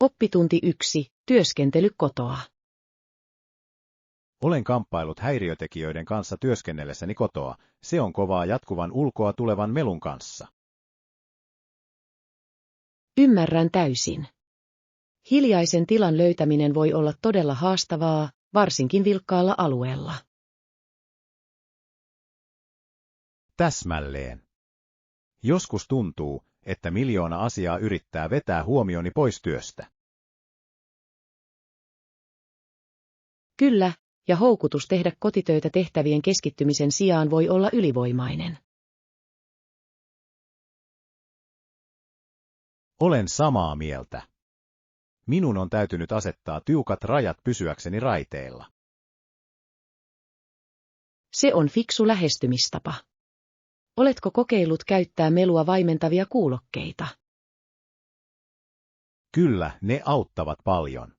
Oppitunti 1. Työskentely kotoa. Olen kamppailut häiriötekijöiden kanssa työskennellessäni kotoa. Se on kovaa jatkuvan ulkoa tulevan melun kanssa. Ymmärrän täysin. Hiljaisen tilan löytäminen voi olla todella haastavaa, varsinkin vilkkaalla alueella. Täsmälleen. Joskus tuntuu, että miljoona asiaa yrittää vetää huomioni pois työstä. Kyllä, ja houkutus tehdä kotitöitä tehtävien keskittymisen sijaan voi olla ylivoimainen. Olen samaa mieltä. Minun on täytynyt asettaa tiukat rajat pysyäkseni raiteilla. Se on fiksu lähestymistapa. Oletko kokeillut käyttää melua vaimentavia kuulokkeita? Kyllä, ne auttavat paljon.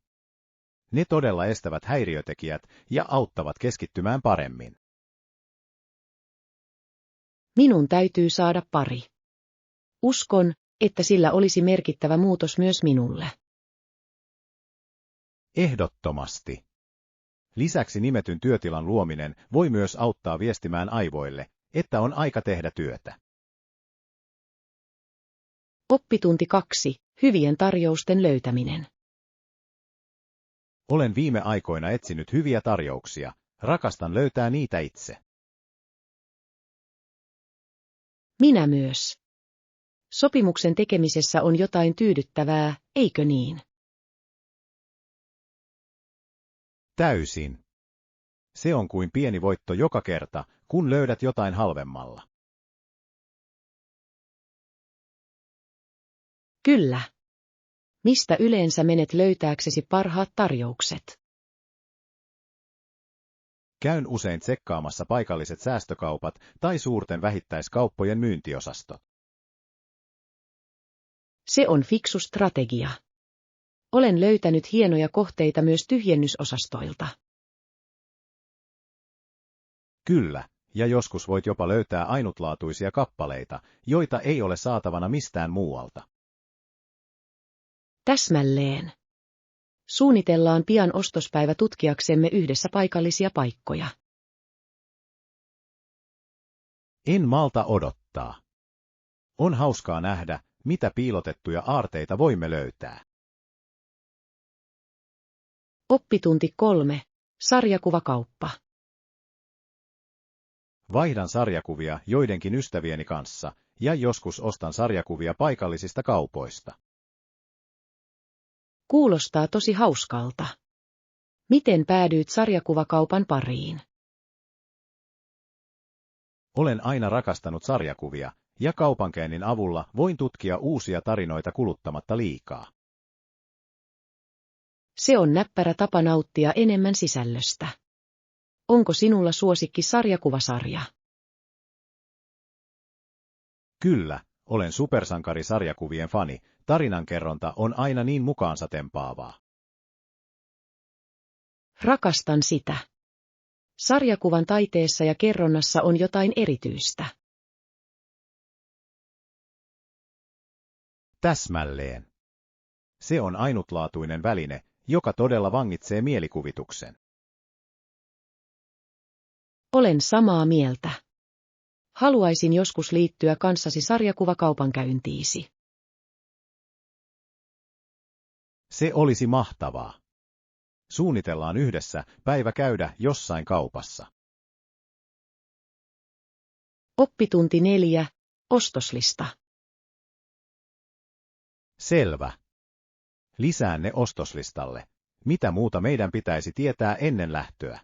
Ne todella estävät häiriötekijät ja auttavat keskittymään paremmin. Minun täytyy saada pari. Uskon, että sillä olisi merkittävä muutos myös minulle. Ehdottomasti. Lisäksi nimetyn työtilan luominen voi myös auttaa viestimään aivoille, että on aika tehdä työtä. Oppitunti 2. Hyvien tarjousten löytäminen. Olen viime aikoina etsinyt hyviä tarjouksia. Rakastan löytää niitä itse. Minä myös. Sopimuksen tekemisessä on jotain tyydyttävää, eikö niin? Täysin. Se on kuin pieni voitto joka kerta, kun löydät jotain halvemmalla. Kyllä. Mistä yleensä menet löytääksesi parhaat tarjoukset? Käyn usein tsekkaamassa paikalliset säästökaupat tai suurten vähittäiskauppojen myyntiosastot. Se on fiksu strategia. Olen löytänyt hienoja kohteita myös tyhjennysosastoilta. Kyllä, ja joskus voit jopa löytää ainutlaatuisia kappaleita, joita ei ole saatavana mistään muualta. Täsmälleen. Suunnitellaan pian ostospäivä tutkiaksemme yhdessä paikallisia paikkoja. En malta odottaa. On hauskaa nähdä, mitä piilotettuja aarteita voimme löytää. Oppitunti 3. Sarjakuvakauppa. Vaihdan sarjakuvia joidenkin ystävieni kanssa, ja joskus ostan sarjakuvia paikallisista kaupoista. Kuulostaa tosi hauskalta. Miten päädyit sarjakuvakaupan pariin? Olen aina rakastanut sarjakuvia, ja kaupankäynnin avulla voin tutkia uusia tarinoita kuluttamatta liikaa. Se on näppärä tapa nauttia enemmän sisällöstä. Onko sinulla suosikki sarjakuvasarja? Kyllä, olen supersankarisarjakuvien fani. Tarinankerronta on aina niin mukaansa tempaavaa. Rakastan sitä. Sarjakuvan taiteessa ja kerronnassa on jotain erityistä. Täsmälleen. Se on ainutlaatuinen väline, joka todella vangitsee mielikuvituksen. Olen samaa mieltä. Haluaisin joskus liittyä kanssasi sarjakuvakaupankäyntiisi. Se olisi mahtavaa. Suunnitellaan yhdessä päivä käydä jossain kaupassa. Oppitunti 4. Ostoslista. Selvä. Lisään ne ostoslistalle. Mitä muuta meidän pitäisi tietää ennen lähtöä?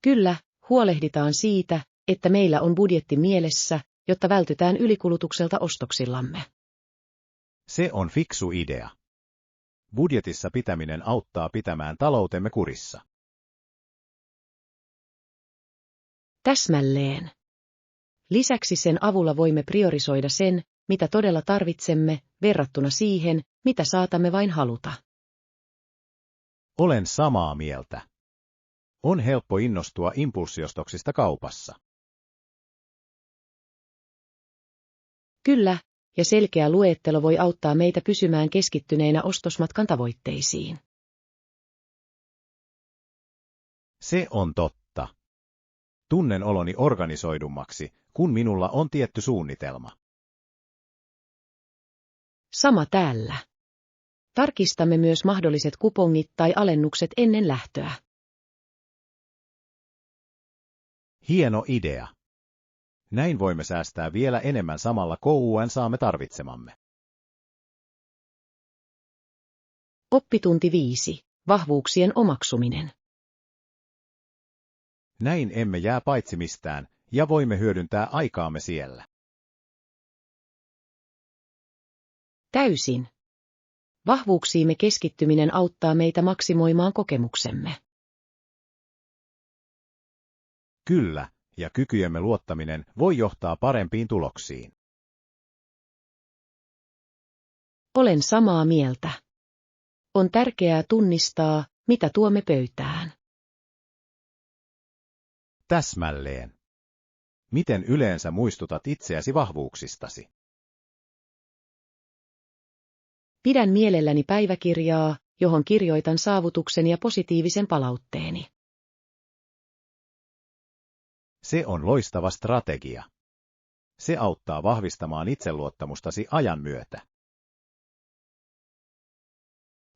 Kyllä, huolehditaan siitä, että meillä on budjetti mielessä, jotta vältytään ylikulutukselta ostoksillamme. Se on fiksu idea. Budjetissa pitäminen auttaa pitämään taloutemme kurissa. Täsmälleen. Lisäksi sen avulla voimme priorisoida sen, mitä todella tarvitsemme, verrattuna siihen, mitä saatamme vain haluta. Olen samaa mieltä. On helppo innostua impulssiostoksista kaupassa. Kyllä, ja selkeä luettelo voi auttaa meitä pysymään keskittyneinä ostosmatkan tavoitteisiin. Se on totta. Tunnen oloni organisoidummaksi, kun minulla on tietty suunnitelma. Sama täällä. Tarkistamme myös mahdolliset kupongit tai alennukset ennen lähtöä. Hieno idea. Näin voimme säästää vielä enemmän samalla kun saamme tarvitsemamme. Oppitunti 5. Vahvuuksien omaksuminen. Näin emme jää paitsi mistään, ja voimme hyödyntää aikaamme siellä. Täysin. Vahvuuksiimme keskittyminen auttaa meitä maksimoimaan kokemuksemme. Kyllä, ja kykyjemme luottaminen voi johtaa parempiin tuloksiin. Olen samaa mieltä. On tärkeää tunnistaa, mitä tuomme pöytään. Täsmälleen. Miten yleensä muistutat itseäsi vahvuuksistasi? Pidän mielelläni päiväkirjaa, johon kirjoitan saavutuksen ja positiivisen palautteeni. Se on loistava strategia. Se auttaa vahvistamaan itseluottamustasi ajan myötä.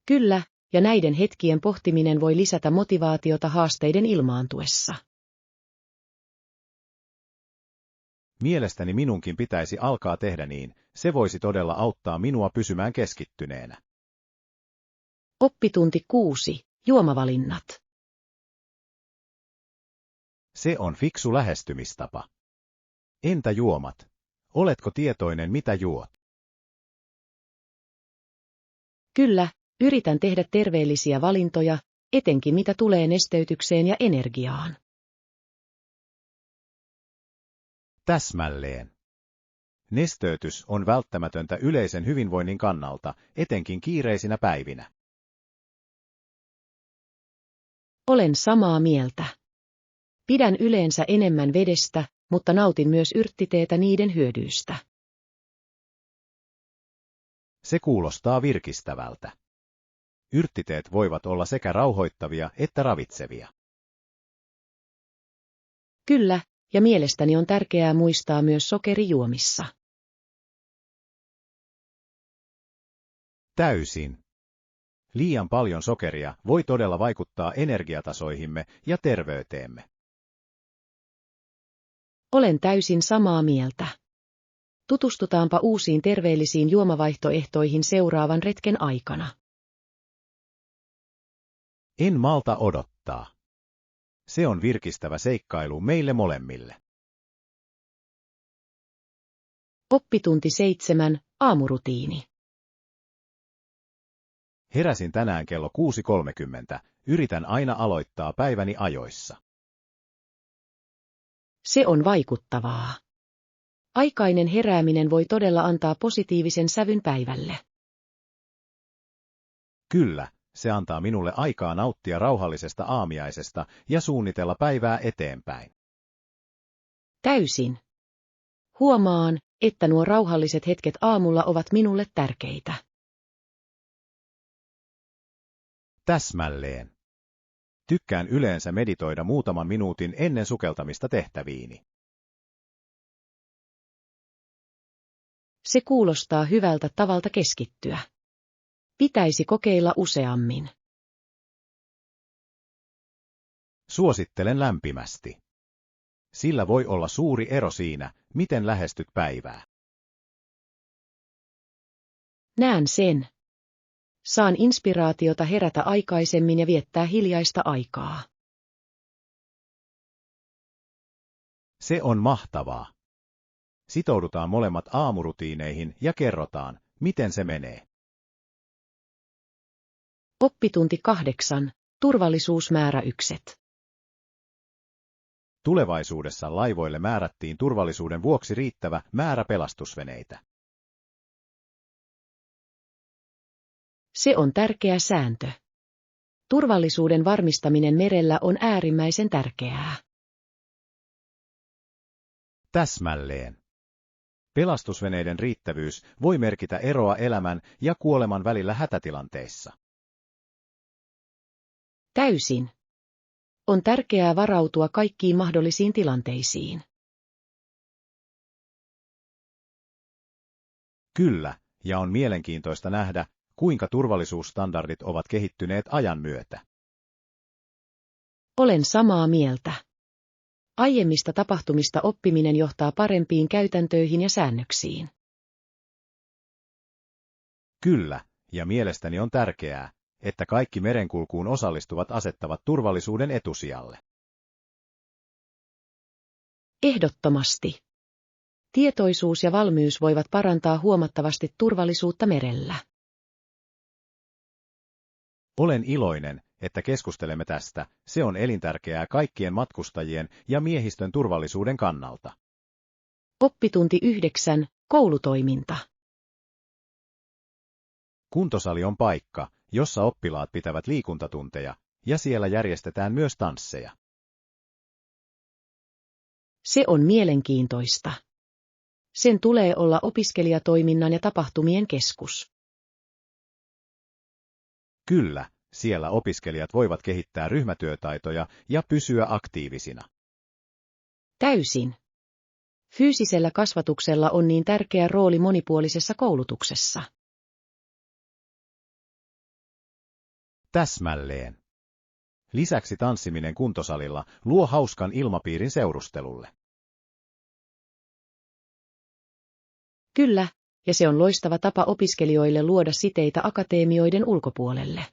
Kyllä, ja näiden hetkien pohtiminen voi lisätä motivaatiota haasteiden ilmaantuessa. Mielestäni minunkin pitäisi alkaa tehdä niin, se voisi todella auttaa minua pysymään keskittyneenä. Oppitunti 6. Juomavalinnat. Se on fiksu lähestymistapa. Entä juomat? Oletko tietoinen, mitä juot? Kyllä, yritän tehdä terveellisiä valintoja, etenkin mitä tulee nesteytykseen ja energiaan. Täsmälleen. Nesteytys on välttämätöntä yleisen hyvinvoinnin kannalta, etenkin kiireisinä päivinä. Olen samaa mieltä. Pidän yleensä enemmän vedestä, mutta nautin myös yrttiteetä niiden hyödyistä. Se kuulostaa virkistävältä. Yrttiteet voivat olla sekä rauhoittavia että ravitsevia. Kyllä, ja mielestäni on tärkeää muistaa myös sokeri juomissa. Täysin. Liian paljon sokeria voi todella vaikuttaa energiatasoihimme ja terveyteemme. Olen täysin samaa mieltä. Tutustutaanpa uusiin terveellisiin juomavaihtoehtoihin seuraavan retken aikana. En malta odottaa. Se on virkistävä seikkailu meille molemmille. Oppitunti 7. Aamurutiini. Heräsin tänään kello 6:30. Yritän aina aloittaa päiväni ajoissa. Se on vaikuttavaa. Aikainen herääminen voi todella antaa positiivisen sävyn päivälle. Kyllä, se antaa minulle aikaa nauttia rauhallisesta aamiaisesta ja suunnitella päivää eteenpäin. Täysin. Huomaan, että nuo rauhalliset hetket aamulla ovat minulle tärkeitä. Täsmälleen. Tykkään yleensä meditoida muutaman minuutin ennen sukeltamista tehtäviini. Se kuulostaa hyvältä tavalta keskittyä. Pitäisi kokeilla useammin. Suosittelen lämpimästi. Sillä voi olla suuri ero siinä, miten lähestyt päivää. Näen sen. Saan inspiraatiota herätä aikaisemmin ja viettää hiljaista aikaa. Se on mahtavaa. Sitoudutaan molemmat aamurutiineihin ja kerrotaan, miten se menee. Oppitunti 8. Turvallisuusmääräykset. Tulevaisuudessa laivoille määrättiin turvallisuuden vuoksi riittävä määrä pelastusveneitä. Se on tärkeä sääntö. Turvallisuuden varmistaminen merellä on äärimmäisen tärkeää. Täsmälleen. Pelastusveneiden riittävyys voi merkitä eroa elämän ja kuoleman välillä hätätilanteissa. Täysin. On tärkeää varautua kaikkiin mahdollisiin tilanteisiin. Kyllä, ja on mielenkiintoista nähdä, kuinka turvallisuusstandardit ovat kehittyneet ajan myötä. Olen samaa mieltä. Aiemmista tapahtumista oppiminen johtaa parempiin käytäntöihin ja säännöksiin. Kyllä, ja mielestäni on tärkeää, että kaikki merenkulkuun osallistuvat asettavat turvallisuuden etusijalle. Ehdottomasti. Tietoisuus ja valmius voivat parantaa huomattavasti turvallisuutta merellä. Olen iloinen, että keskustelemme tästä, se on elintärkeää kaikkien matkustajien ja miehistön turvallisuuden kannalta. Oppitunti 9. Koulutoiminta. Kuntosali on paikka, jossa oppilaat pitävät liikuntatunteja, ja siellä järjestetään myös tansseja. Se on mielenkiintoista. Sen tulee olla opiskelijatoiminnan ja tapahtumien keskus. Kyllä, siellä opiskelijat voivat kehittää ryhmätyötaitoja ja pysyä aktiivisina. Täysin. Fyysisellä kasvatuksella on niin tärkeä rooli monipuolisessa koulutuksessa. Täsmälleen. Lisäksi tanssiminen kuntosalilla luo hauskan ilmapiirin seurustelulle. Kyllä, ja se on loistava tapa opiskelijoille luoda siteitä akateemioiden ulkopuolelle.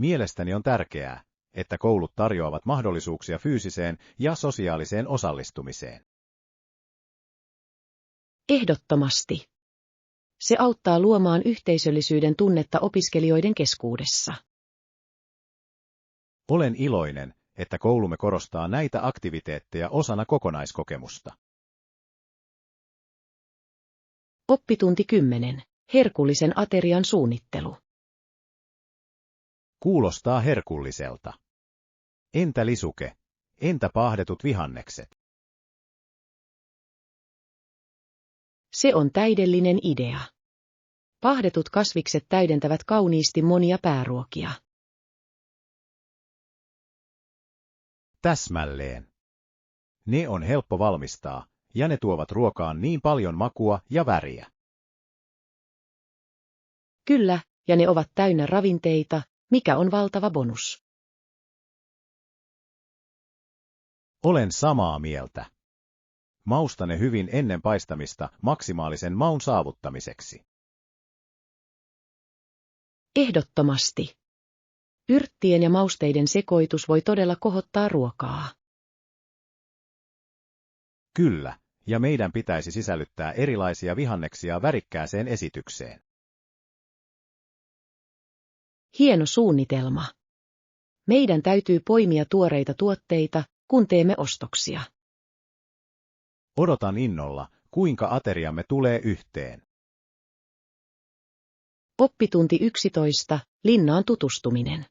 Mielestäni on tärkeää, että koulut tarjoavat mahdollisuuksia fyysiseen ja sosiaaliseen osallistumiseen. Ehdottomasti. Se auttaa luomaan yhteisöllisyyden tunnetta opiskelijoiden keskuudessa. Olen iloinen, että koulumme korostaa näitä aktiviteetteja osana kokonaiskokemusta. Oppitunti 10. Herkullisen aterian suunnittelu. Kuulostaa herkulliselta. Entä lisuke? Entä paahdetut vihannekset? Se on täydellinen idea. Paahdetut kasvikset täydentävät kauniisti monia pääruokia. Täsmälleen. Ne on helppo valmistaa, ja ne tuovat ruokaan niin paljon makua ja väriä. Kyllä, ja ne ovat täynnä ravinteita, mikä on valtava bonus. Olen samaa mieltä. Mausta ne hyvin ennen paistamista maksimaalisen maun saavuttamiseksi. Ehdottomasti. Yrttien ja mausteiden sekoitus voi todella kohottaa ruokaa. Kyllä, ja meidän pitäisi sisällyttää erilaisia vihanneksia värikkääseen esitykseen. Hieno suunnitelma. Meidän täytyy poimia tuoreita tuotteita, kun teemme ostoksia. Odotan innolla, kuinka ateriamme tulee yhteen. Oppitunti 11. Linnaan tutustuminen.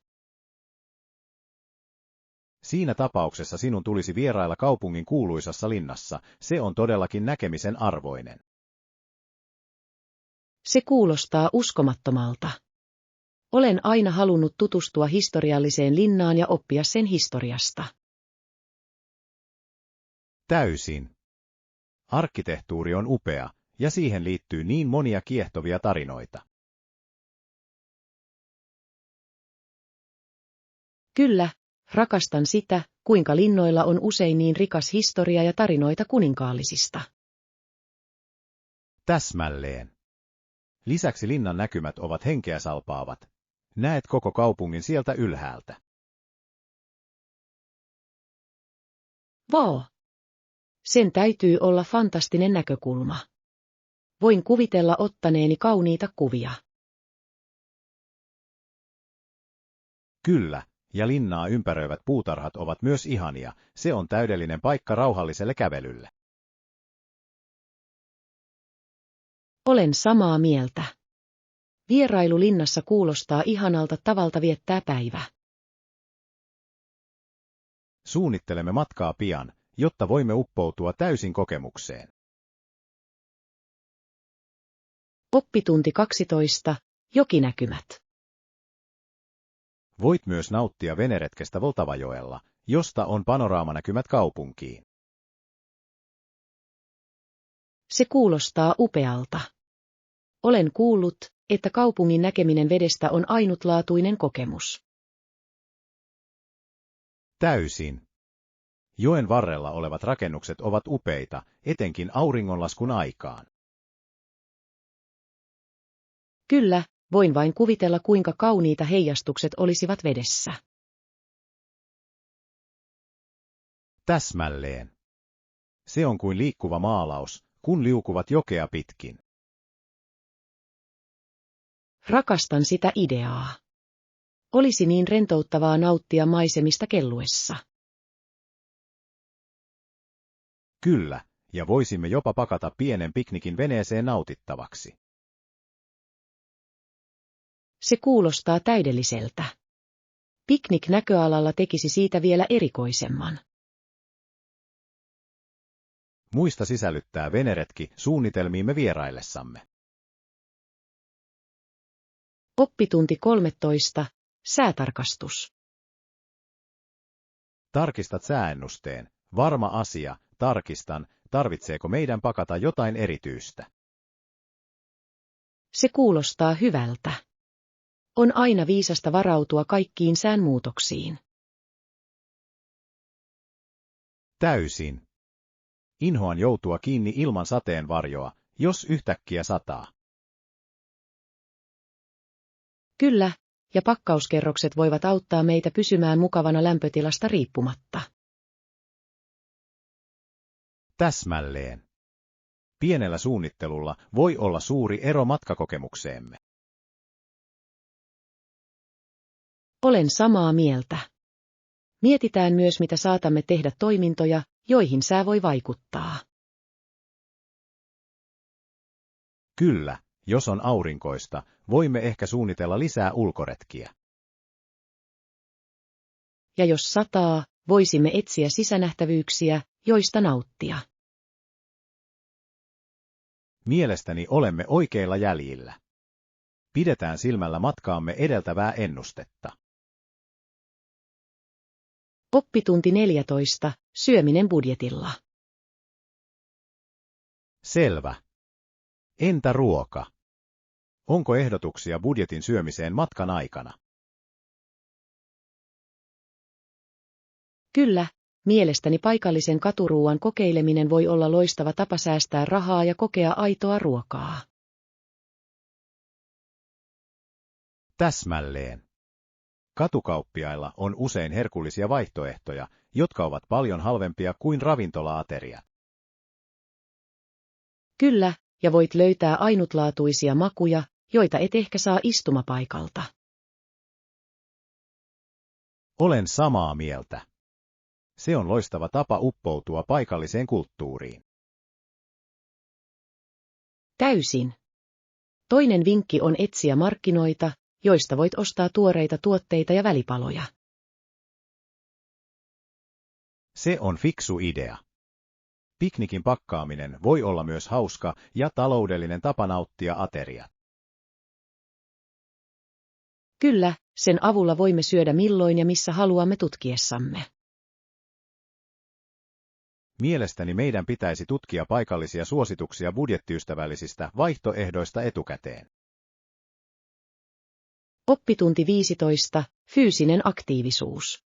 Siinä tapauksessa sinun tulisi vierailla kaupungin kuuluisassa linnassa, se on todellakin näkemisen arvoinen. Se kuulostaa uskomattomalta. Olen aina halunnut tutustua historialliseen linnaan ja oppia sen historiasta. Täysin. Arkkitehtuuri on upea, ja siihen liittyy niin monia kiehtovia tarinoita. Kyllä, rakastan sitä, kuinka linnoilla on usein niin rikas historia ja tarinoita kuninkaallisista. Täsmälleen. Lisäksi linnan näkymät ovat henkeä salpaavat. Näet koko kaupungin sieltä ylhäältä. Vau! Sen täytyy olla fantastinen näkökulma. Voin kuvitella ottaneeni kauniita kuvia. Kyllä, ja linnaa ympäröivät puutarhat ovat myös ihania, se on täydellinen paikka rauhalliselle kävelylle. Olen samaa mieltä. Vierailu linnassa kuulostaa ihanalta tavalta viettää päivä. Suunnittelemme matkaa pian, jotta voimme uppoutua täysin kokemukseen. Oppitunti 12. Jokinäkymät. Voit myös nauttia veneretkestä Vltavajoella, josta on panoraamanäkymät kaupunkiin. Se kuulostaa upealta. Olen kuullut, että kaupungin näkeminen vedestä on ainutlaatuinen kokemus. Täysin. Joen varrella olevat rakennukset ovat upeita, etenkin auringonlaskun aikaan. Kyllä, voin vain kuvitella kuinka kauniita heijastukset olisivat vedessä. Täsmälleen. Se on kuin liikkuva maalaus, kun liukuvat jokea pitkin. Rakastan sitä ideaa. Olisi niin rentouttavaa nauttia maisemista kelluessa. Kyllä, ja voisimme jopa pakata pienen piknikin veneeseen nautittavaksi. Se kuulostaa täydelliseltä. Piknik näköalalla tekisi siitä vielä erikoisemman. Muista sisällyttää veneretki suunnitelmiimme vieraillessamme. Oppitunti 13. Säätarkastus. Tarkistat sääennusteen. Varma asia, tarkistan, tarvitseeko meidän pakata jotain erityistä. Se kuulostaa hyvältä. On aina viisasta varautua kaikkiin sään muutoksiin. Täysin. Inhoan joutua kiinni ilman sateenvarjoa, jos yhtäkkiä sataa. Kyllä, ja pakkauskerrokset voivat auttaa meitä pysymään mukavana lämpötilasta riippumatta. Täsmälleen. Pienellä suunnittelulla voi olla suuri ero matkakokemukseemme. Olen samaa mieltä. Mietitään myös, mitä saatamme tehdä toimintoja, joihin sää voi vaikuttaa. Kyllä, jos on aurinkoista, voimme ehkä suunnitella lisää ulkoretkiä. Ja jos sataa, voisimme etsiä sisänähtävyyksiä, joista nauttia. Mielestäni olemme oikeilla jäljillä. Pidetään silmällä matkaamme edeltävää ennustetta. Oppitunti 14. Syöminen budjetilla. Selvä. Entä ruoka? Onko ehdotuksia budjetin syömiseen matkan aikana? Kyllä, mielestäni paikallisen katuruuan kokeileminen voi olla loistava tapa säästää rahaa ja kokea aitoa ruokaa. Täsmälleen. Katukauppiailla on usein herkullisia vaihtoehtoja, jotka ovat paljon halvempia kuin ravintola-ateria. Kyllä, ja voit löytää ainutlaatuisia makuja, joita et ehkä saa istumapaikalta. Olen samaa mieltä. Se on loistava tapa uppoutua paikalliseen kulttuuriin. Täysin. Toinen vinkki on etsiä markkinoita, joista voit ostaa tuoreita tuotteita ja välipaloja. Se on fiksu idea. Piknikin pakkaaminen voi olla myös hauska ja taloudellinen tapa nauttia ateria. Kyllä, sen avulla voimme syödä milloin ja missä haluamme tutkiessamme. Mielestäni meidän pitäisi tutkia paikallisia suosituksia budjettiystävällisistä vaihtoehdoista etukäteen. Oppitunti 15. Fyysinen aktiivisuus.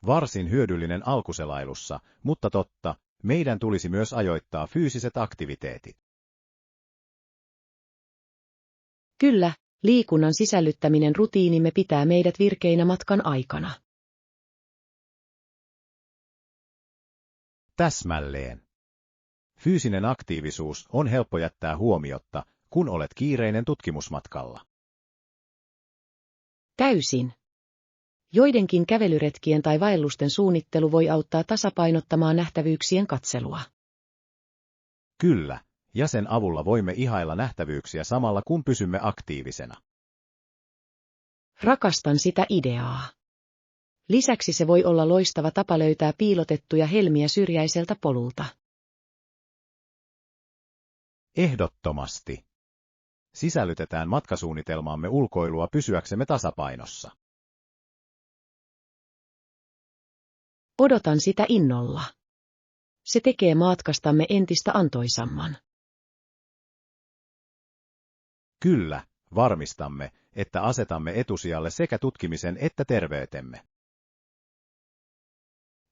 Varsin hyödyllinen alkuselailussa, mutta totta, meidän tulisi myös ajoittaa fyysiset aktiviteetit. Kyllä, liikunnan sisällyttäminen rutiinimme pitää meidät virkeinä matkan aikana. Täsmälleen. Fyysinen aktiivisuus on helppo jättää huomiotta, kun olet kiireinen tutkimusmatkalla. Täysin. Joidenkin kävelyretkien tai vaellusten suunnittelu voi auttaa tasapainottamaan nähtävyyksien katselua. Kyllä, ja sen avulla voimme ihailla nähtävyyksiä samalla kun pysymme aktiivisena. Rakastan sitä ideaa. Lisäksi se voi olla loistava tapa löytää piilotettuja helmiä syrjäiseltä polulta. Ehdottomasti. Sisällytetään matkasuunnitelmaamme ulkoilua pysyäksemme tasapainossa. Odotan sitä innolla. Se tekee matkastamme entistä antoisamman. Kyllä, varmistamme, että asetamme etusijalle sekä tutkimisen että terveytemme.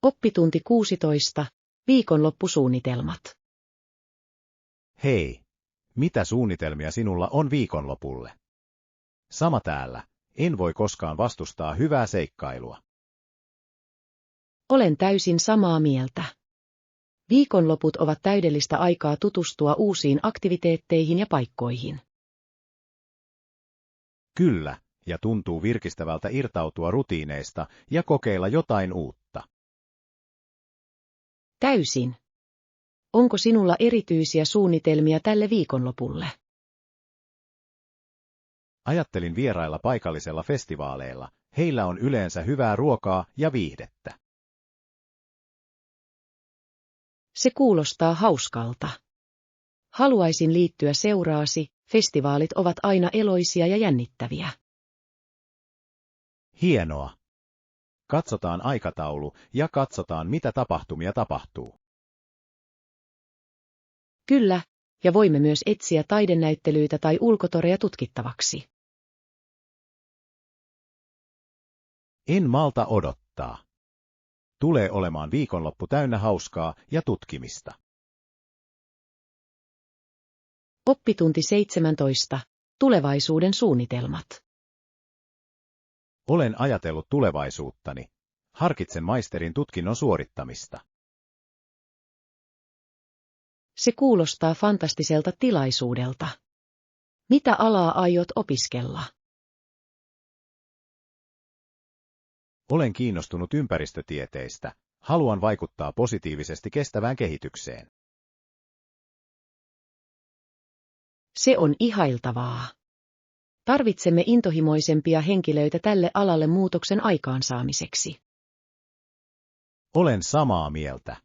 Oppitunti 16. Viikonloppusuunnitelmat. Hei, mitä suunnitelmia sinulla on viikonlopulle? Sama täällä, en voi koskaan vastustaa hyvää seikkailua. Olen täysin samaa mieltä. Viikonloput ovat täydellistä aikaa tutustua uusiin aktiviteetteihin ja paikkoihin. Kyllä, ja tuntuu virkistävältä irtautua rutiineista ja kokeilla jotain uutta. Täysin. Onko sinulla erityisiä suunnitelmia tälle viikonlopulle? Ajattelin vierailla paikallisella festivaaleilla, heillä on yleensä hyvää ruokaa ja viihdettä. Se kuulostaa hauskalta. Haluaisin liittyä seuraasi, festivaalit ovat aina eloisia ja jännittäviä. Hienoa. Katsotaan aikataulu ja katsotaan mitä tapahtumia tapahtuu. Kyllä, ja voimme myös etsiä taidenäyttelyitä tai ulkotoreja tutkittavaksi. En malta odottaa. Tulee olemaan viikonloppu täynnä hauskaa ja tutkimista. Oppitunti 17. Tulevaisuuden suunnitelmat. Olen ajatellut tulevaisuuttani. Harkitsen maisterin tutkinnon suorittamista. Se kuulostaa fantastiselta tilaisuudelta. Mitä alaa aiot opiskella? Olen kiinnostunut ympäristötieteistä. Haluan vaikuttaa positiivisesti kestävään kehitykseen. Se on ihailtavaa. Tarvitsemme intohimoisempia henkilöitä tälle alalle muutoksen aikaansaamiseksi. Olen samaa mieltä.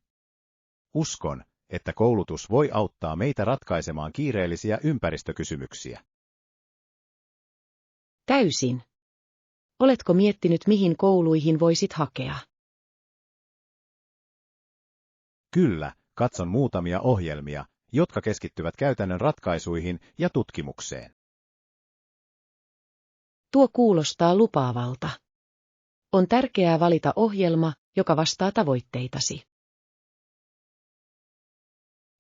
Uskon, että koulutus voi auttaa meitä ratkaisemaan kiireellisiä ympäristökysymyksiä. Täysin. Oletko miettinyt, mihin kouluihin voisit hakea? Kyllä, katson muutamia ohjelmia, jotka keskittyvät käytännön ratkaisuihin ja tutkimukseen. Tuo kuulostaa lupaavalta. On tärkeää valita ohjelma, joka vastaa tavoitteitasi.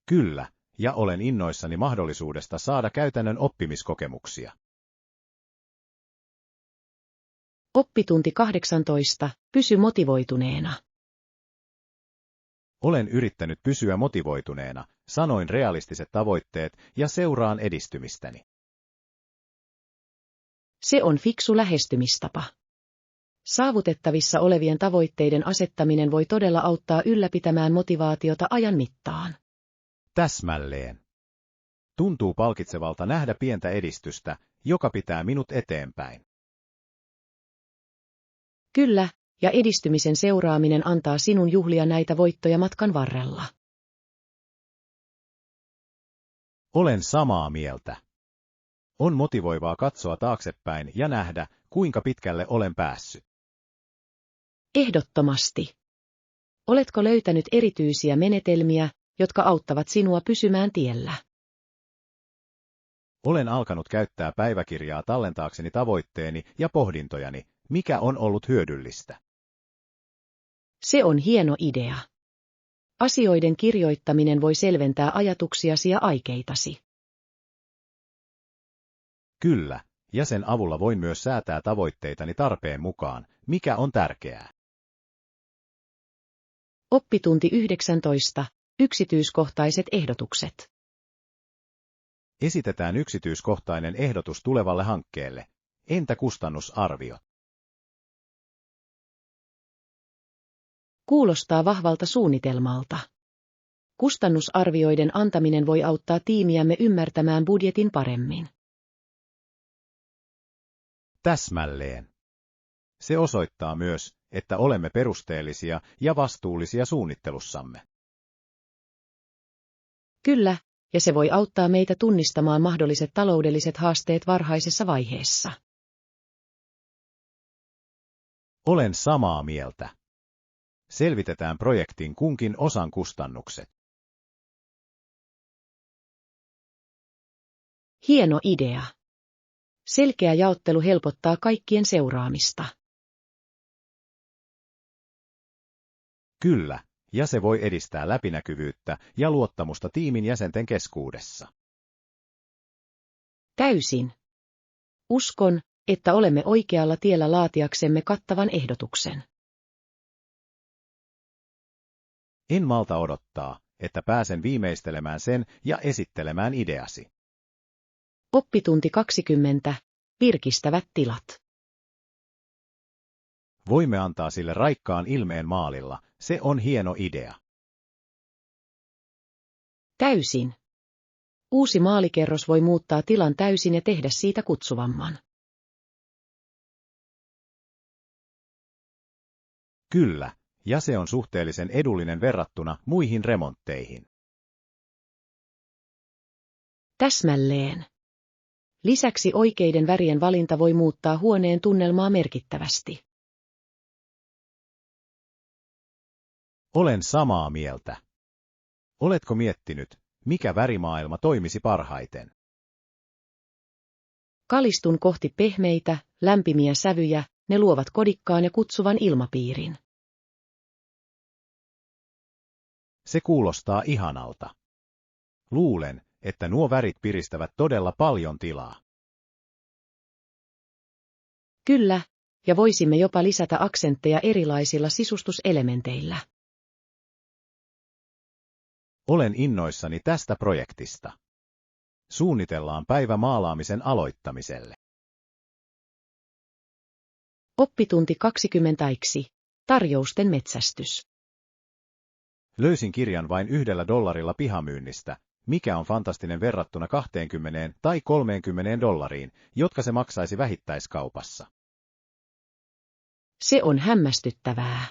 Kyllä, ja olen innoissani mahdollisuudesta saada käytännön oppimiskokemuksia. Oppitunti 18. Pysy motivoituneena. Olen yrittänyt pysyä motivoituneena, sanoin realistiset tavoitteet ja seuraan edistymistäni. Se on fiksu lähestymistapa. Saavutettavissa olevien tavoitteiden asettaminen voi todella auttaa ylläpitämään motivaatiota ajan mittaan. Täsmälleen. Tuntuu palkitsevalta nähdä pientä edistystä, joka pitää minut eteenpäin. Kyllä, ja edistymisen seuraaminen antaa sinun juhlia näitä voittoja matkan varrella. Olen samaa mieltä. On motivoivaa katsoa taaksepäin ja nähdä, kuinka pitkälle olen päässyt. Ehdottomasti. Oletko löytänyt erityisiä menetelmiä, jotka auttavat sinua pysymään tiellä? Olen alkanut käyttää päiväkirjaa tallentaakseni tavoitteeni ja pohdintojani, mikä on ollut hyödyllistä. Se on hieno idea. Asioiden kirjoittaminen voi selventää ajatuksiasi ja aikeitasi. Kyllä, ja sen avulla voin myös säätää tavoitteitani tarpeen mukaan, mikä on tärkeää. Oppitunti 19. Yksityiskohtaiset ehdotukset. Esitetään yksityiskohtainen ehdotus tulevalle hankkeelle. Entä kustannusarvio? Kuulostaa vahvalta suunnitelmalta. Kustannusarvioiden antaminen voi auttaa tiimiämme ymmärtämään budjetin paremmin. Täsmälleen. Se osoittaa myös, että olemme perusteellisia ja vastuullisia suunnittelussamme. Kyllä, ja se voi auttaa meitä tunnistamaan mahdolliset taloudelliset haasteet varhaisessa vaiheessa. Olen samaa mieltä. Selvitetään projektin kunkin osan kustannukset. Hieno idea. Selkeä jaottelu helpottaa kaikkien seuraamista. Kyllä, ja se voi edistää läpinäkyvyyttä ja luottamusta tiimin jäsenten keskuudessa. Täysin. Uskon, että olemme oikealla tiellä laatiaksemme kattavan ehdotuksen. En malta odottaa, että pääsen viimeistelemään sen ja esittelemään ideasi. Oppitunti 20. Virkistävät tilat. Voimme antaa sille raikkaan ilmeen maalilla, se on hieno idea. Täysin. Uusi maalikerros voi muuttaa tilan täysin ja tehdä siitä kutsuvamman. Kyllä, ja se on suhteellisen edullinen verrattuna muihin remontteihin. Täsmälleen. Lisäksi oikeiden värien valinta voi muuttaa huoneen tunnelmaa merkittävästi. Olen samaa mieltä. Oletko miettinyt, mikä värimaailma toimisi parhaiten? Kalistun kohti pehmeitä, lämpimiä sävyjä, ne luovat kodikkaan ja kutsuvan ilmapiirin. Se kuulostaa ihanalta. Luulen, että nuo värit piristävät todella paljon tilaa. Kyllä, ja voisimme jopa lisätä aksentteja erilaisilla sisustuselementeillä. Olen innoissani tästä projektista. Suunnitellaan päivä maalaamisen aloittamiselle. Oppitunti 20. Tarjousten metsästys. Löysin kirjan vain $1 pihamyynnistä, mikä on fantastinen verrattuna 20 tai $30, jotka se maksaisi vähittäiskaupassa. Se on hämmästyttävää.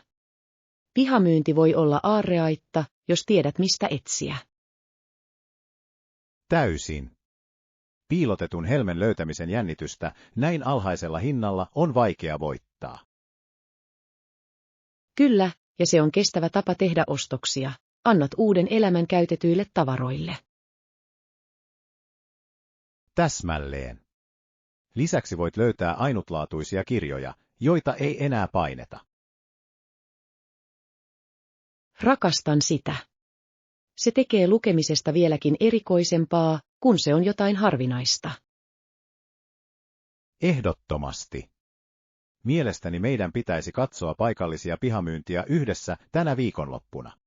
Pihamyynti voi olla aarreaitta, jos tiedät mistä etsiä. Täysin. Piilotetun helmen löytämisen jännitystä näin alhaisella hinnalla on vaikea voittaa. Kyllä, ja se on kestävä tapa tehdä ostoksia. Annat uuden elämän käytetyille tavaroille. Täsmälleen. Lisäksi voit löytää ainutlaatuisia kirjoja, joita ei enää paineta. Rakastan sitä. Se tekee lukemisesta vieläkin erikoisempaa, kun se on jotain harvinaista. Ehdottomasti. Mielestäni meidän pitäisi katsoa paikallisia pihamyyntiä yhdessä tänä viikonloppuna.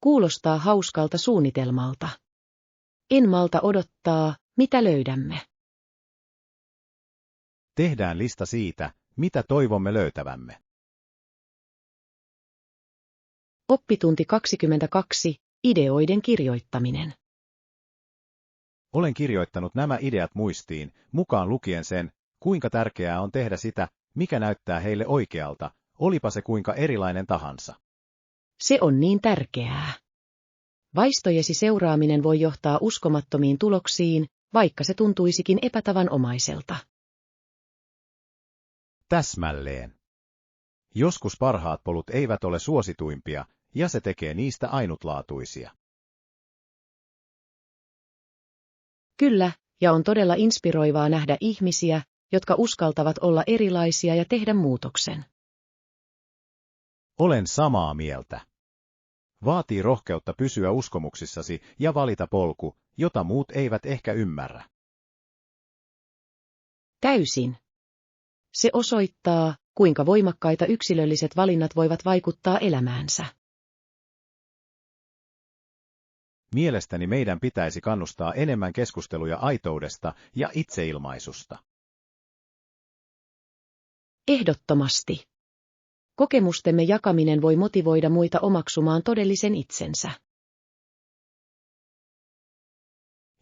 Kuulostaa hauskalta suunnitelmalta. En malta odottaa, mitä löydämme. Tehdään lista siitä, mitä toivomme löytävämme. Oppitunti 22. Ideoiden kirjoittaminen. Olen kirjoittanut nämä ideat muistiin, mukaan lukien sen, kuinka tärkeää on tehdä sitä, mikä näyttää heille oikealta, olipa se kuinka erilainen tahansa. Se on niin tärkeää. Vaistojesi seuraaminen voi johtaa uskomattomiin tuloksiin, vaikka se tuntuisikin epätavanomaiselta. Täsmälleen. Joskus parhaat polut eivät ole suosituimpia, ja se tekee niistä ainutlaatuisia. Kyllä, ja on todella inspiroivaa nähdä ihmisiä, jotka uskaltavat olla erilaisia ja tehdä muutoksen. Olen samaa mieltä. Vaatii rohkeutta pysyä uskomuksissasi ja valita polku, jota muut eivät ehkä ymmärrä. Täysin. Se osoittaa, kuinka voimakkaita yksilölliset valinnat voivat vaikuttaa elämäänsä. Mielestäni meidän pitäisi kannustaa enemmän keskusteluja aitoudesta ja itseilmaisusta. Ehdottomasti. Kokemustemme jakaminen voi motivoida muita omaksumaan todellisen itsensä.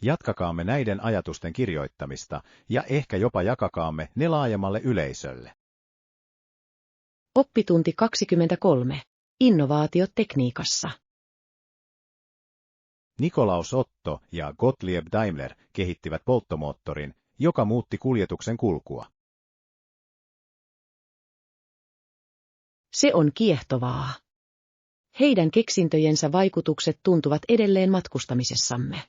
Jatkakaamme näiden ajatusten kirjoittamista ja ehkä jopa jakakaamme ne laajemmalle yleisölle. Oppitunti 23. Innovaatiot tekniikassa. Nikolaus Otto ja Gottlieb Daimler kehittivät polttomoottorin, joka muutti kuljetuksen kulkua. Se on kiehtovaa. Heidän keksintöjensä vaikutukset tuntuvat edelleen matkustamisessamme.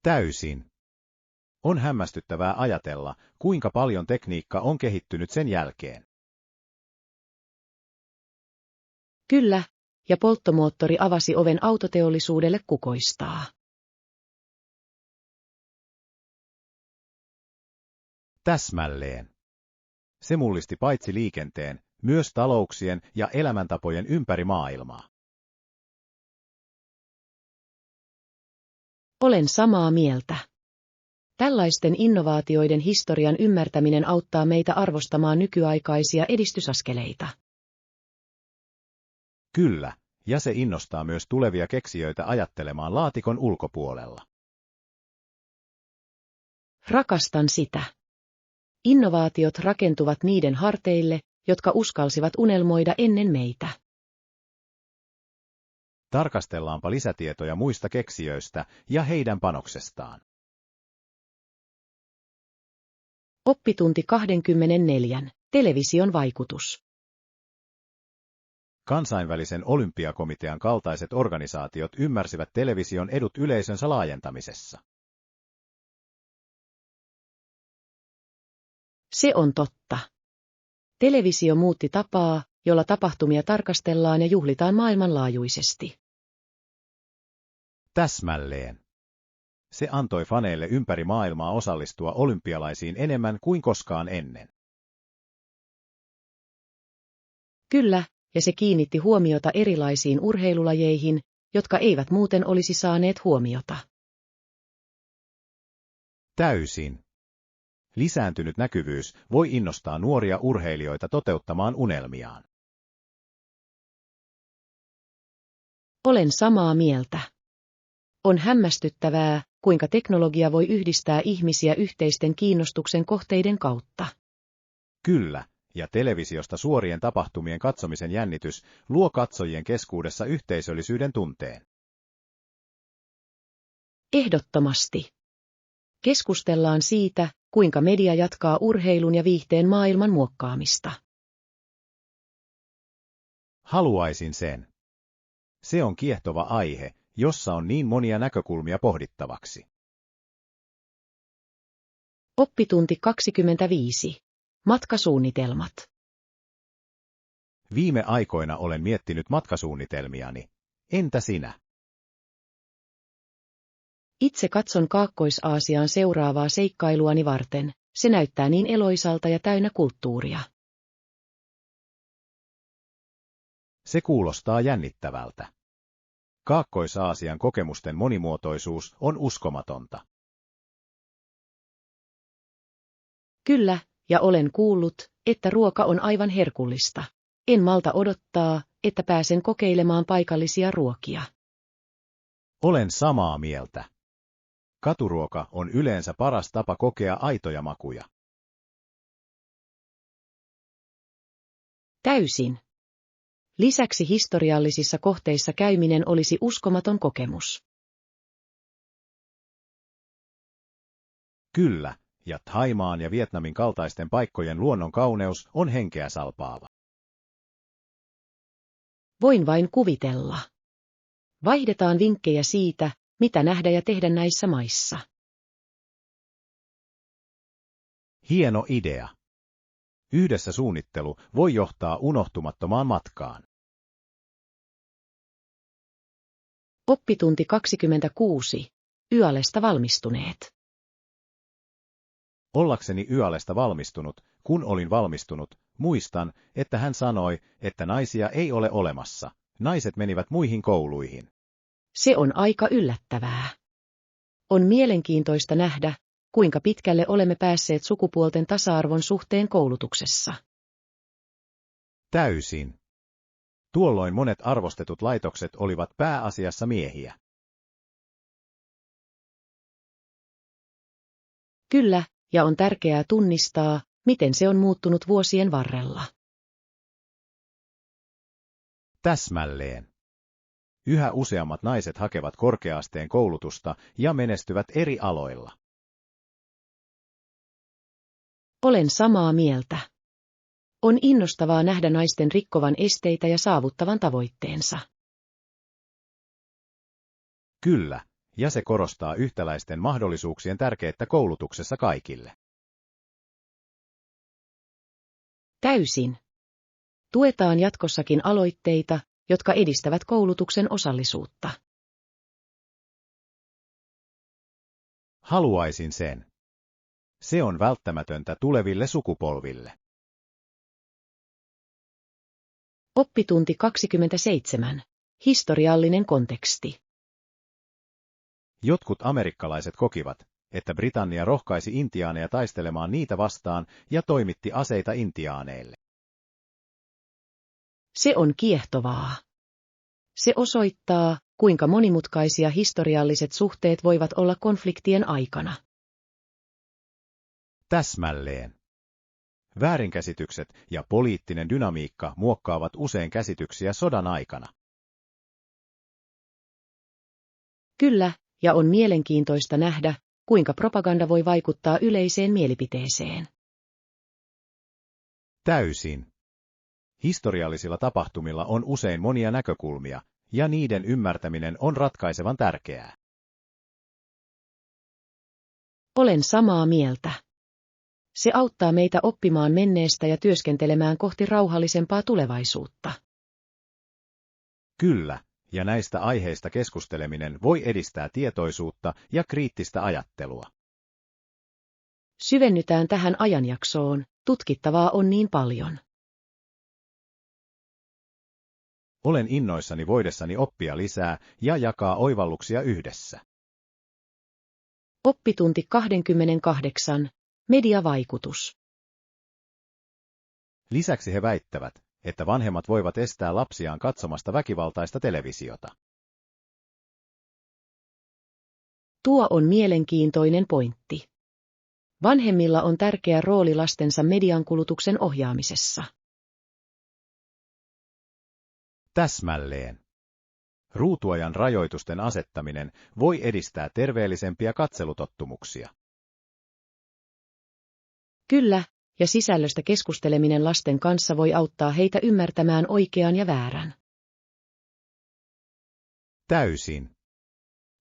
Täysin. On hämmästyttävää ajatella, kuinka paljon tekniikka on kehittynyt sen jälkeen. Kyllä, ja polttomoottori avasi oven autoteollisuudelle kukoistaa. Täsmälleen. Se mullisti paitsi liikenteen, myös talouksien ja elämäntapojen ympäri maailmaa. Olen samaa mieltä. Tällaisten innovaatioiden historian ymmärtäminen auttaa meitä arvostamaan nykyaikaisia edistysaskeleita. Kyllä, ja se innostaa myös tulevia keksijöitä ajattelemaan laatikon ulkopuolella. Rakastan sitä. Innovaatiot rakentuvat niiden harteille, jotka uskalsivat unelmoida ennen meitä. Tarkastellaanpa lisätietoja muista keksijöistä ja heidän panoksestaan. Oppitunti 24. Television vaikutus. Kansainvälisen olympiakomitean kaltaiset organisaatiot ymmärsivät television edut yleisönsä laajentamisessa. Se on totta. Televisio muutti tapaa, jolla tapahtumia tarkastellaan ja juhlitaan maailmanlaajuisesti. Täsmälleen. Se antoi faneille ympäri maailmaa osallistua olympialaisiin enemmän kuin koskaan ennen. Kyllä, ja se kiinnitti huomiota erilaisiin urheilulajeihin, jotka eivät muuten olisi saaneet huomiota. Täysin. Lisääntynyt näkyvyys voi innostaa nuoria urheilijoita toteuttamaan unelmiaan. Olen samaa mieltä. On hämmästyttävää, kuinka teknologia voi yhdistää ihmisiä yhteisten kiinnostuksen kohteiden kautta. Kyllä, ja televisiosta suorien tapahtumien katsomisen jännitys luo katsojien keskuudessa yhteisöllisyyden tunteen. Ehdottomasti. Keskustellaan siitä, kuinka media jatkaa urheilun ja viihteen maailman muokkaamista. Haluaisin sen. Se on kiehtova aihe, jossa on niin monia näkökulmia pohdittavaksi. Oppitunti 25. Matkasuunnitelmat. Viime aikoina olen miettinyt matkasuunnitelmiani. Entä sinä? Itse katson Kaakkois-Aasiaan seuraavaa seikkailuani varten. Se näyttää niin eloisalta ja täynnä kulttuuria. Se kuulostaa jännittävältä. Kaakkois-Aasian kokemusten monimuotoisuus on uskomatonta. Kyllä, ja olen kuullut, että ruoka on aivan herkullista. En malta odottaa, että pääsen kokeilemaan paikallisia ruokia. Olen samaa mieltä. Katuruoka on yleensä paras tapa kokea aitoja makuja. Täysin. Lisäksi historiallisissa kohteissa käyminen olisi uskomaton kokemus. Kyllä, ja Thaimaan ja Vietnamin kaltaisten paikkojen luonnon kauneus on henkeä salpaava. Voin vain kuvitella. Vaihdetaan vinkkejä siitä, mitä nähdä ja tehdä näissä maissa. Hieno idea. Yhdessä suunnittelu voi johtaa unohtumattomaan matkaan. Oppitunti 26. YALEsta valmistuneet. Ollakseni YALEsta valmistunut, kun olin valmistunut, muistan, että hän sanoi, että naisia ei ole olemassa. Naiset menivät muihin kouluihin. Se on aika yllättävää. On mielenkiintoista nähdä, kuinka pitkälle olemme päässeet sukupuolten tasa-arvon suhteen koulutuksessa. Täysin. Tuolloin monet arvostetut laitokset olivat pääasiassa miehiä. Kyllä, ja on tärkeää tunnistaa, miten se on muuttunut vuosien varrella. Täsmälleen. Yhä useammat naiset hakevat korkea-asteen koulutusta ja menestyvät eri aloilla. Olen samaa mieltä. On innostavaa nähdä naisten rikkovan esteitä ja saavuttavan tavoitteensa. Kyllä, ja se korostaa yhtäläisten mahdollisuuksien tärkeyttä koulutuksessa kaikille. Täysin. Tuetaan jatkossakin aloitteita, jotka edistävät koulutuksen osallisuutta. Haluaisin sen. Se on välttämätöntä tuleville sukupolville. Oppitunti 27. Historiallinen konteksti. Jotkut amerikkalaiset kokivat, että Britannia rohkaisi intiaaneja taistelemaan niitä vastaan ja toimitti aseita intiaaneille. Se on kiehtovaa. Se osoittaa, kuinka monimutkaisia historialliset suhteet voivat olla konfliktien aikana. Täsmälleen. Väärinkäsitykset ja poliittinen dynamiikka muokkaavat usein käsityksiä sodan aikana. Kyllä, ja on mielenkiintoista nähdä, kuinka propaganda voi vaikuttaa yleiseen mielipiteeseen. Täysin. Historiallisilla tapahtumilla on usein monia näkökulmia, ja niiden ymmärtäminen on ratkaisevan tärkeää. Olen samaa mieltä. Se auttaa meitä oppimaan menneestä ja työskentelemään kohti rauhallisempaa tulevaisuutta. Kyllä, ja näistä aiheista keskusteleminen voi edistää tietoisuutta ja kriittistä ajattelua. Syvennytään tähän ajanjaksoon, tutkittavaa on niin paljon. Olen innoissani voidessani oppia lisää ja jakaa oivalluksia yhdessä. Oppitunti 28. Mediavaikutus. Lisäksi he väittävät, että vanhemmat voivat estää lapsiaan katsomasta väkivaltaista televisiota. Tuo on mielenkiintoinen pointti. Vanhemmilla on tärkeä rooli lastensa mediankulutuksen ohjaamisessa. Täsmälleen. Ruutuajan rajoitusten asettaminen voi edistää terveellisempiä katselutottumuksia. Kyllä, ja sisällöstä keskusteleminen lasten kanssa voi auttaa heitä ymmärtämään oikean ja väärän. Täysin.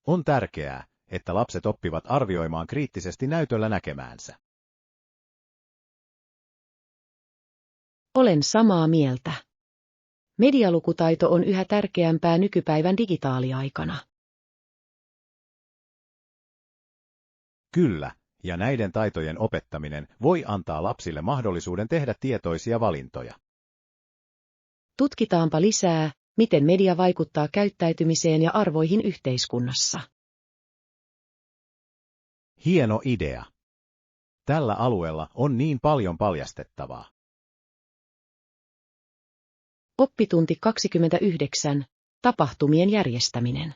On tärkeää, että lapset oppivat arvioimaan kriittisesti näytöllä näkemäänsä. Olen samaa mieltä. Medialukutaito on yhä tärkeämpää nykypäivän digitaaliaikana. Kyllä, ja näiden taitojen opettaminen voi antaa lapsille mahdollisuuden tehdä tietoisia valintoja. Tutkitaanpa lisää, miten media vaikuttaa käyttäytymiseen ja arvoihin yhteiskunnassa. Hieno idea. Tällä alueella on niin paljon paljastettavaa. Oppitunti 29. Tapahtumien järjestäminen.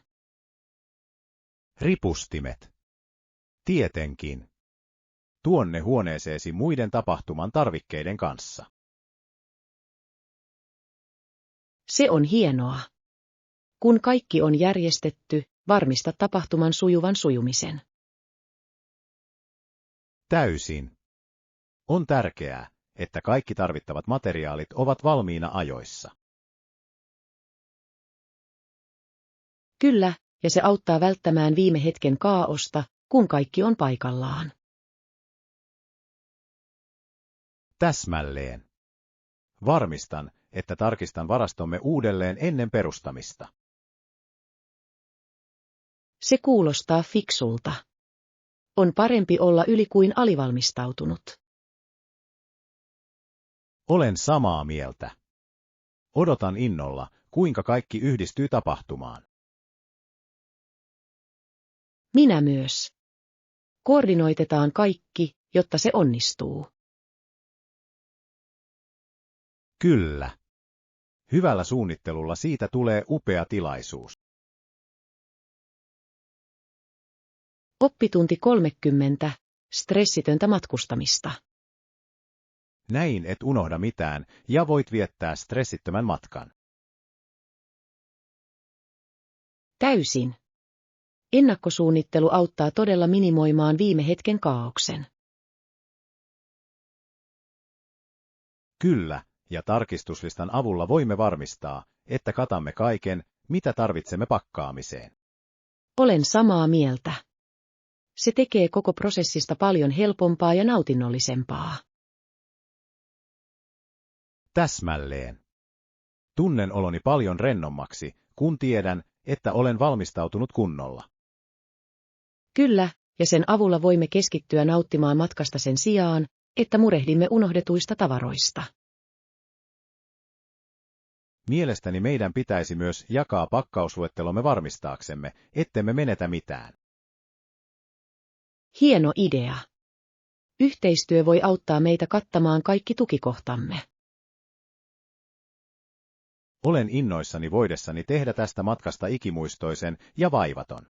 Ripustimet. Tietenkin. Tuonne huoneeseesi muiden tapahtuman tarvikkeiden kanssa. Se on hienoa. Kun kaikki on järjestetty, varmista tapahtuman sujuvan sujumisen. Täysin. On tärkeää, että kaikki tarvittavat materiaalit ovat valmiina ajoissa. Kyllä, ja se auttaa välttämään viime hetken kaaosta, kun kaikki on paikallaan. Täsmälleen. Varmistan, että tarkistan varastomme uudelleen ennen perustamista. Se kuulostaa fiksulta. On parempi olla yli kuin alivalmistautunut. Olen samaa mieltä. Odotan innolla, kuinka kaikki yhdistyy tapahtumaan. Minä myös. Koordinoitetaan kaikki, jotta se onnistuu. Kyllä. Hyvällä suunnittelulla siitä tulee upea tilaisuus. Oppitunti 30. Stressitöntä matkustamista. Näin et unohda mitään ja voit viettää stressittömän matkan. Täysin. Ennakkosuunnittelu auttaa todella minimoimaan viime hetken kaaoksen. Kyllä, ja tarkistuslistan avulla voimme varmistaa, että katamme kaiken, mitä tarvitsemme pakkaamiseen. Olen samaa mieltä. Se tekee koko prosessista paljon helpompaa ja nautinnollisempaa. Täsmälleen. Tunnen oloni paljon rennommaksi, kun tiedän, että olen valmistautunut kunnolla. Kyllä, ja sen avulla voimme keskittyä nauttimaan matkasta sen sijaan, että murehdimme unohdetuista tavaroista. Mielestäni meidän pitäisi myös jakaa pakkausluettelomme varmistaaksemme, ettemme menetä mitään. Hieno idea. Yhteistyö voi auttaa meitä kattamaan kaikki tukikohtamme. Olen innoissani voidessani tehdä tästä matkasta ikimuistoisen ja vaivaton.